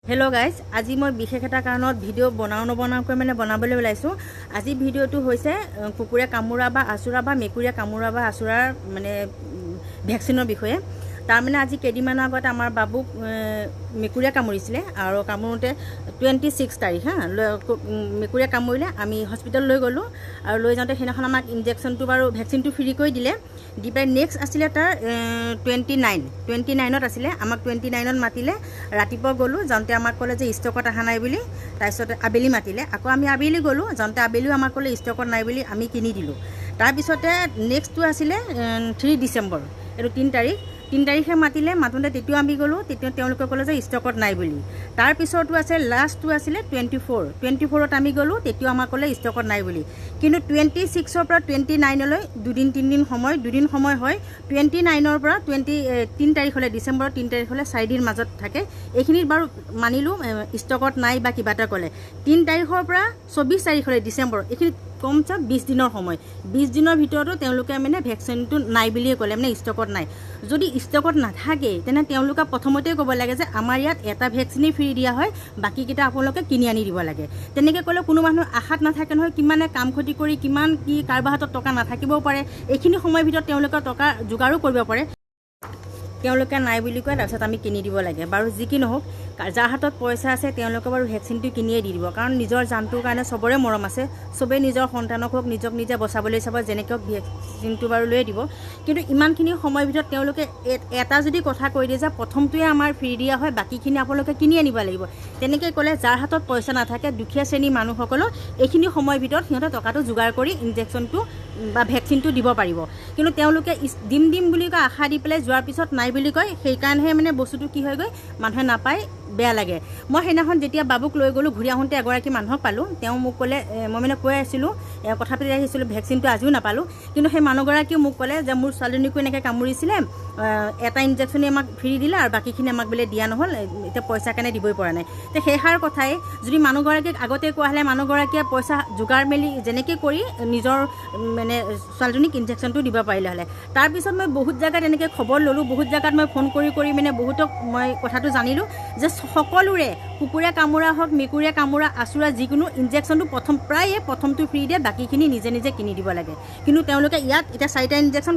Hello guys আজি মই বিশেষ এটা কাৰণত ভিডিঅ' নবনাওকৈ মানে বনাবলৈ ওলাইছোঁ। আজি ভিডিঅ'টো হৈছে কুকুৰে কামোৰা বা আচুৰা বা মেকুৰীয়ে কামোৰা বা আচুৰাৰ মানে ভেকচিনৰ বিষয়ে। তাৰমানে আজি কেইদিনমানৰ আগত আমাৰ বাবুক মেকুৰীয়ে কামুৰিছিলে আৰু কামোৰোতে 26 তাৰিখ মেকুৰীয়ে কামুৰিলে। আমি হস্পিটেল লৈ গ'লোঁ আৰু লৈ যাওঁতে সেইদিনাখন আমাক ইনজেকশ্যনটো বাৰু ভেকচিনটো ফ্ৰী কৰি দিলে। দি পাই নেক্সট আছিলে তাৰ 29ত আছিলে। আমাক 29ত মাতিলে। ৰাতিপুৱা গ'লোঁ, যাওঁতে আমাক ক'লে যে ষ্টকত অহা নাই বুলি। তাৰপিছত আবেলি মাতিলে, আকৌ আমি আবেলি গ'লোঁ, যাওঁতে আবেলিও আমাক ক'লে ষ্টকত নাই বুলি, আমি কিনি দিলোঁ। তাৰপিছতে নেক্সটটো আছিলে 3 ডিচেম্বৰ, এইটো 3 তাৰিখে মাতিলে। মাতোঁতে তেতিয়াও আমি গ'লোঁ, তেতিয়া তেওঁলোকে ক'লে যে ষ্টকত নাই বুলি। তাৰপিছতো আছে লাষ্টটো আছিলে 24ত আমি গ'লোঁ, তেতিয়াও আমাক ক'লে ষ্টকত নাই বুলি। কিন্তু 26ৰ পৰা 29লৈ দুদিন সময় হয়। 29ৰ পৰা 3 তাৰিখলৈ, ডিচেম্বৰৰ 3 তাৰিখলৈ 4 দিন মাজত থাকে। এইখিনিত বাৰু মানিলোঁ ষ্টকত নাই বা কিবা এটা ক'লে। 3 তাৰিখৰ পৰা 24 তাৰিখলৈ ডিচেম্বৰ, এইখিনিত কমচে 20 দিনৰ সময়। 20 দিনৰ ভিতৰতো তেওঁলোকে মানে ভেকচিনটো নাই বুলিয়ে ক'লে, মানে ষ্টকত নাই। যদি ষ্টকত নাথাকে তেনে তেওঁলোকে প্ৰথমতে ক'ব লাগে যে আমাৰ ইয়াত এটা ভেকচিনেই ফ্ৰী দিয়া হয়, বাকীকেইটা আপোনালোকে কিনি আনি দিব লাগে। তেনেকৈ ক'লে কোনো মানুহ আশাত নাথাকে নহয়, কিমানে কাম ক্ষতি কৰি কিমান কি কাৰোবাৰ হাতত টকা নাথাকিবও পাৰে। এইখিনি সময়ৰ ভিতৰত তেওঁলোকে টকা যোগাৰো কৰিব পাৰে। তেওঁলোকে নাই বুলি কয়, তাৰপিছত আমি কিনি দিব লাগে। বাৰু যি কি নহওক, যাৰ হাতত পইচা আছে তেওঁলোকে বাৰু ভেকচিনটো কিনিয়ে দি দিব, কাৰণ নিজৰ জানটোৰ কাৰণে চবৰে মৰম আছে। চবেই নিজৰ সন্তানক হওক নিজক নিজে বচাবলৈ চাব, যেনেকৈ ভেকচিনটো বাৰু লৈ দিব। কিন্তু ইমানখিনি সময়ৰ ভিতৰত তেওঁলোকে এটা যদি কথা কৈ দিয়ে যে প্ৰথমটোৱে আমাৰ ফ্ৰী দিয়া হয়, বাকীখিনি আপোনালোকে কিনি আনিব লাগিব, তেনেকৈ ক'লে যাৰ হাতত পইচা নাথাকে, দুখীয়া শ্ৰেণীৰ মানুহসকলক এইখিনি সময়ৰ ভিতৰত সিহঁতে টকাটো যোগাৰ কৰি ইনজেকশ্যনটো বা ভেকচিনটো দিব পাৰিব। কিন্তু তেওঁলোকে দিম বুলি কয়, আশা দি পেলাই যোৱাৰ পিছত নাই বুলি কয়। সেইকাৰণেহে মানে বস্তুটো কি হৈ গৈ মানুহে নাপায়, বেয়া লাগে। মই সেইদিনাখন যেতিয়া বাবুক লৈ গ'লোঁ, ঘূৰি আহোঁতে এগৰাকী মানুহক পালোঁ। তেওঁ মোক ক'লে, মই মানে কৈ আছিলোঁ, কথা পাতি আহিছিলোঁ, ভেকচিনটো আজিও নাপালোঁ। কিন্তু সেই মানুহগৰাকীও মোক ক'লে যে মোৰ ছোৱালীজনীকো এনেকৈ কামুৰিছিলে, এটা ইনজেকশ্যনে আমাক ফ্ৰী দিলে আৰু বাকীখিনি আমাক বোলে দিয়া নহ'ল, এতিয়া পইচাৰ কাৰণে দিবই পৰা নাই। তো সেইষাৰ কথাই যদি মানুহগৰাকীক আগতে কোৱা হ'লে মানুহগৰাকীয়ে পইচা যোগাৰ মেলি যেনেকৈ কৰি নিজৰ মানে ছোৱালীজনীক ইনজেকশ্যনটো দিব পাৰিলে হ'লে। তাৰপিছত মই বহুত জেগাত এনেকৈ খবৰ ল'লোঁ, বহুত জেগাত মই ফোন কৰি মানে বহুতক মই কথাটো জানিলোঁ যে সকলোৰে কুকুৰে কামোৰা হওক, মেকুৰীয়ে কামোৰা, আচুৰা যিকোনো ইনজেকশ্যনটো প্ৰায়ে প্ৰথমটো ফ্ৰী দিয়ে, বাকীখিনি নিজে কিনি দিব লাগে। কিন্তু তেওঁলোকে ইয়াত এতিয়া 4টা ইনজেকশ্যন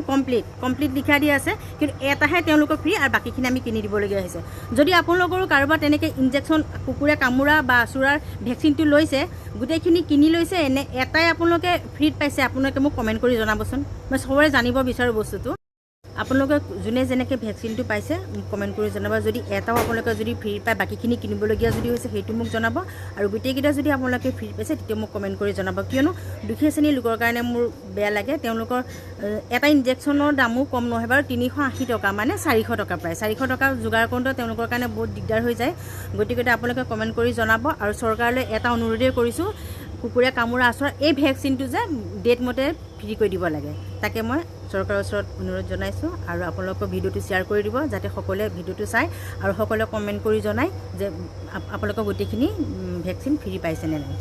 কমপ্লিট লিখা দিয়া আছে, কিন্তু এটাহে তেওঁলোকক ফ্ৰী আৰু বাকীখিনি আমি কিনি দিবলগীয়া হৈছে। যদি আপোনালোকৰো কাৰোবাৰ তেনেকৈ ইনজেকশ্যন কুকুৰে কামোৰা বা আচুৰাৰ ভেকচিনটো লৈছে, গোটেইখিনি কিনি লৈছে, এনে এটাই আপোনালোকে ফ্ৰীত পাইছে, আপোনালোকে মোক কমেণ্ট কৰি জনাবচোন। মই চবৰে জানিব বিচাৰোঁ বস্তুটো। আপোনালোকে যোনে যেনেকৈ ভেকচিনটো পাইছে মোক কমেণ্ট কৰি জনাব। যদি এটাও আপোনালোকে যদি ফ্ৰী পায়, বাকীখিনি কিনিবলগীয়া যদি হৈছে সেইটো মোক জনাব। আৰু গোটেইকেইটা যদি আপোনালোকে ফ্ৰী পাইছে তেতিয়া মোক কমেণ্ট কৰি জনাব, কিয়নো দুখীয়া শ্ৰেণীৰ লোকৰ কাৰণে মোৰ বেয়া লাগে। তেওঁলোকৰ এটা ইনজেকশ্যনৰ দামো কম নহয় বাৰু, 380 টকা, মানে 400 টকা প্ৰায়। 400 টকা যোগাৰ কৰোঁতে তেওঁলোকৰ কাৰণে বহুত দিগদাৰ হৈ যায়। গতিকে আপোনালোকে কমেণ্ট কৰি জনাব। আৰু চৰকাৰলৈ এটা অনুৰোধেই কৰিছোঁ, কুকুৰে কামোৰা আচুৰা এই ভেকচিনটো যে ডেট মতে ফ্ৰী কৰি দিব লাগে, তাকে মই চৰকাৰৰ ওচৰত অনুৰোধ জনাইছোঁ। আৰু আপোনালোকৰ ভিডিঅ'টো শ্বেয়াৰ কৰি দিব, যাতে সকলোৱে ভিডিঅ'টো চায় আৰু সকলোৱে কমেণ্ট কৰি জনায় যে আপোনালোকৰ গোটেইখিনি ভেকচিন ফ্ৰী পাইছেনে নাই।